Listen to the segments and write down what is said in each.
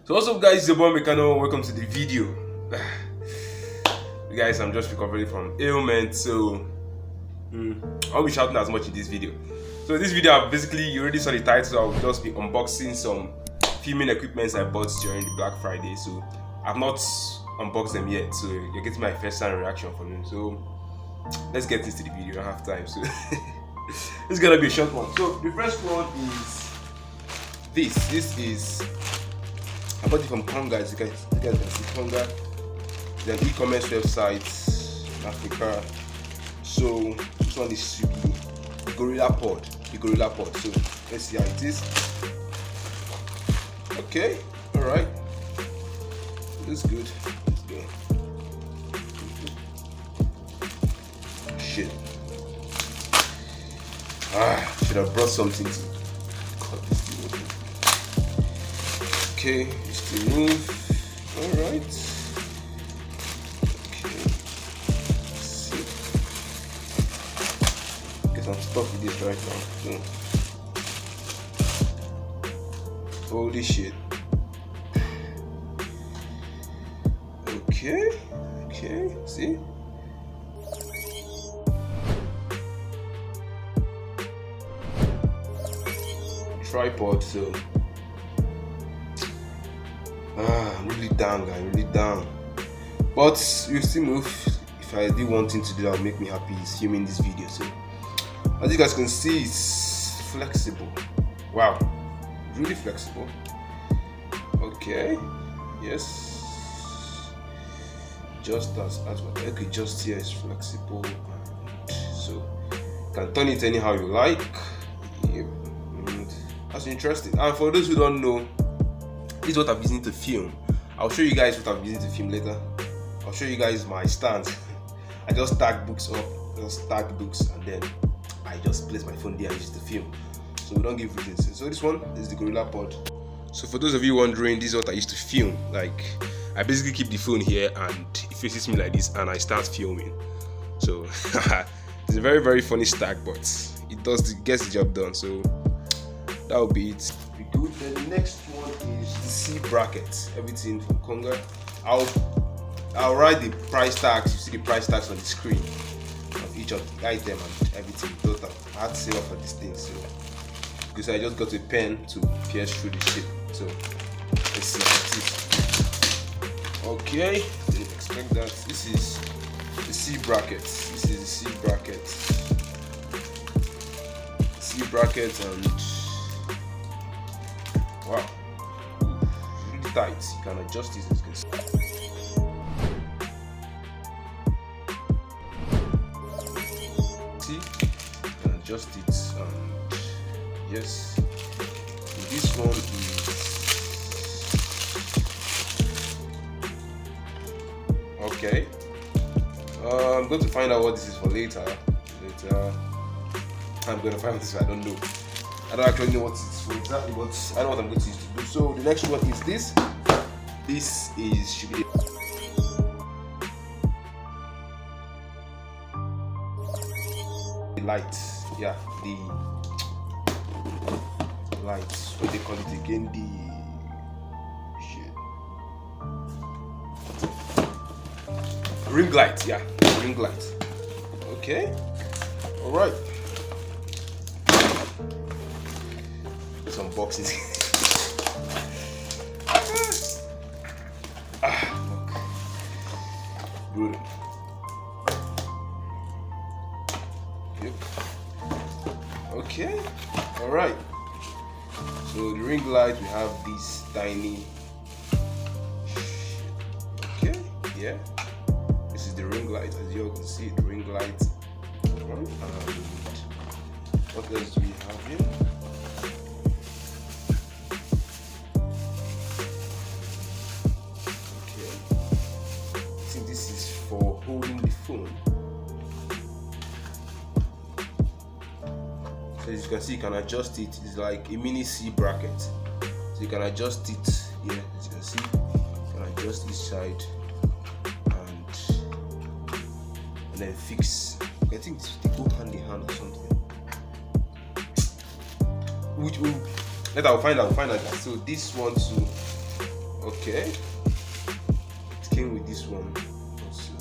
So what's up guys, it's your boy Mekano, welcome to the video. Guys, I'm just recovering from ailment, so I won't be shouting as much in this video. So this video, basically, you already saw the title, I'll just be unboxing some filming equipments I bought during the Black Friday. So I've not unboxed them yet, so you're getting my first time reaction from them. So let's get into the video, I don't have time, so this is gonna be a short one. So the first one is this is, I bought it from Conga. As you guys can see, Conga is an e-commerce website in Africa. So this one is to be Gorillapod, the Gorillapod. So let's see how it is. Okay, all right, looks good. Let's go. Shit. Should have brought something to cut this thing open. Okay, just to move. Alright. Okay. Let's see. Guess I'm stuck with this right now. So. Holy shit. Okay. Okay. See? Tripod, so I'm really down, guys, really down, but you still move. If I do one thing to do that will make me happy is filming this video. So as you guys can see, it's flexible. Wow, really flexible. Okay, yes, just as what, okay, just here is flexible, so you can turn it anyhow you like. Yep. That's interesting. And for those who don't know, this is what I'm using to film. I'll show you guys what I'm using to film later. I'll show you guys my stand. I just stack books up, and then I just place my phone there and use it to film. So we don't give reasons. So this one is the Gorillapod. So for those of you wondering, this is what I used to film. Like, I basically keep the phone here and it faces me like this and I start filming. So it's a very, very funny stack, but it gets the job done. So that will be it. Be good. Then the next one is the C bracket. Everything from Conga. I'll write the price tags. You see the price tags on the screen of each of the item and everything total. I had to save up for this thing, so because I just got a pen to pierce through the shit. So let's see how it is. Okay, didn't expect that. This is the C bracket. This is the C bracket. C bracket and wow, really tight. You can adjust this as you can see. See, you can adjust it, and yes, this one is okay. I'm going to find out what this is for later. I'm going to find out this. I don't know. I don't actually know what it's for exactly, but I know what I'm going to use to do. So the next one is this. This should be the light. Yeah, the light. What they call it again? The shit. Ring light. Yeah, ring light. Okay. All right. Some boxes. Good. Yep. Okay. All right. So the ring light, we have this tiny. Okay. Yeah. This is the ring light, as you all can see. The ring light. And what else do we have here? For holding the phone. So as you can see, you can adjust it. It's like a mini C bracket. So you can adjust it here. As you can see, you can adjust each side and then fix. I think they go hand in hand or something. Which will later I'll find out. So this one too, Okay, it came with this one also.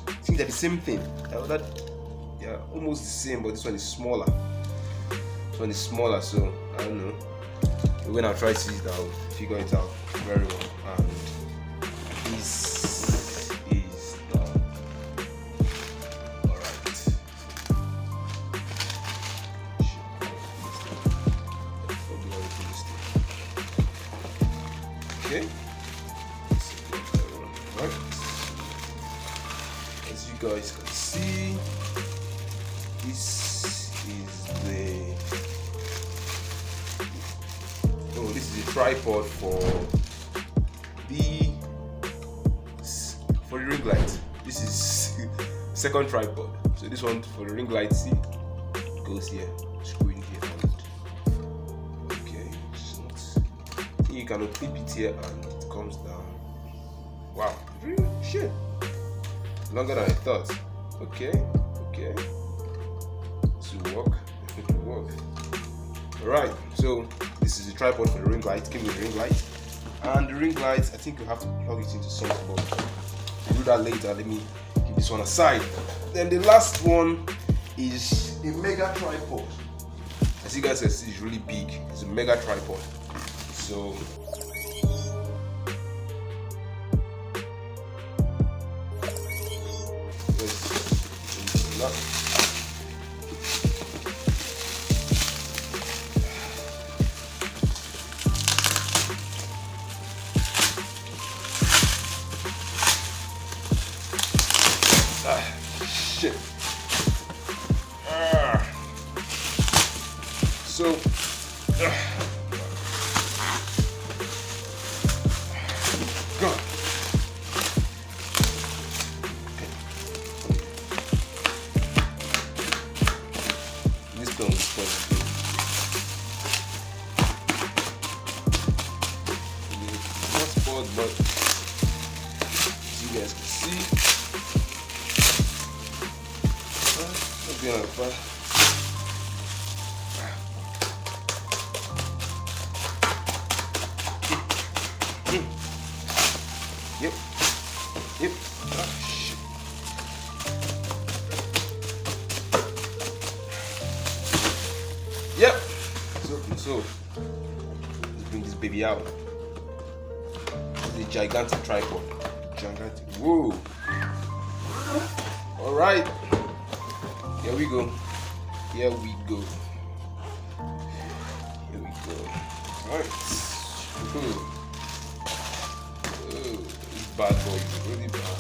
I think they're the same thing. Yeah, almost the same, but this one is smaller. This one is smaller, so I don't know. When I try to use it, I'll figure it out very well. And this is done. Alright. Okay. Right. As you guys can see, this is the this is a tripod for the ring light. This is second tripod. So this one for the ring light, see, goes here, screw in here. Okay, it's not, you can clip it here and it comes down. Wow, really? Shit, longer than I thought. Okay, this will work. It will work. Alright, so this is a tripod for the ring light. Came with the ring light, and the ring light, I think you have to plug it into something, but we'll do that later. Let me keep this one aside. Then the last one is a mega tripod. As you guys can see, it's really big. It's a mega tripod. So shit. So God. This film is fun. Not spoiled, but as you guys can see. Yep. Oh, shit. Yep. So let's bring this baby out. It's a gigantic tripod. Gigantic. Whoa. All right. Here we go. Alright. Oh, this bad boy is really bad.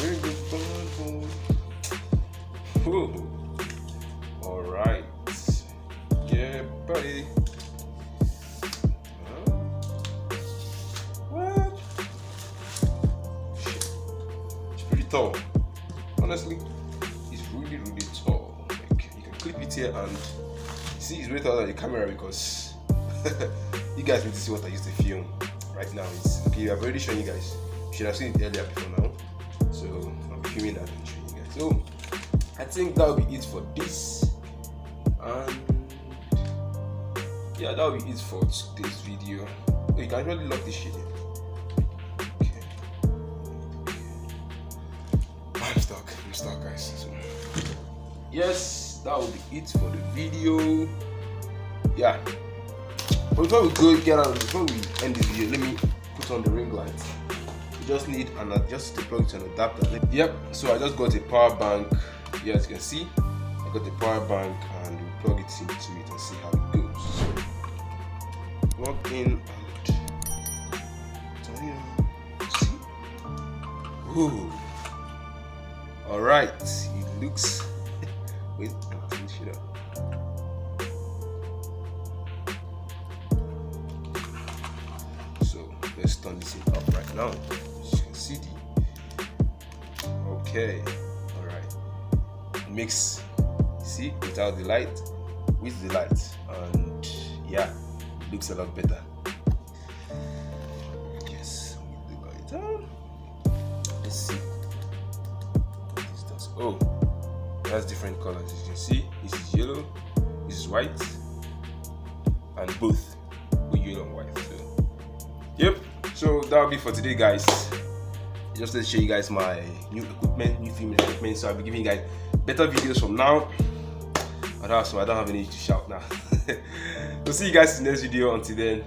Really bad boy. Alright. Yeah, buddy. What? Shit. It's pretty tall. Honestly, it's really tall. Like, you can clip it here and see it's way taller than the camera because you guys need to see what I used to film right now. It's okay. I've already shown you guys. You should have seen it earlier before now. So I'll be filming that and showing you guys. So I think that will be it for this. And yeah, that will be it for today's video. Oh, you can actually lock this shit in. I'm stuck guys. So, yes, that will be it for the video. Yeah, but before we end this video, let me put on the ring light. You just need just to plug it to an adapter. Yep, so I just got a power bank. Yeah, as you can see, I got the power bank and we plug it into it and see how it goes. So plug in and see. Ooh. Alright, it looks. Wait, finish it up. So let's turn this thing up right now. As you can see okay. Alright. It makes, see, without the light, with the light, and yeah, it looks a lot better. Yes, with the light on. Let's see. Oh, that's different colors. As you can see, this is yellow, this is white, and both yellow and white. that'll be for today, guys. Just to show you guys my new equipment, new filming equipment. So I'll be giving you guys better videos from now. I don't have any to shout now. So see you guys in the next video. Until then.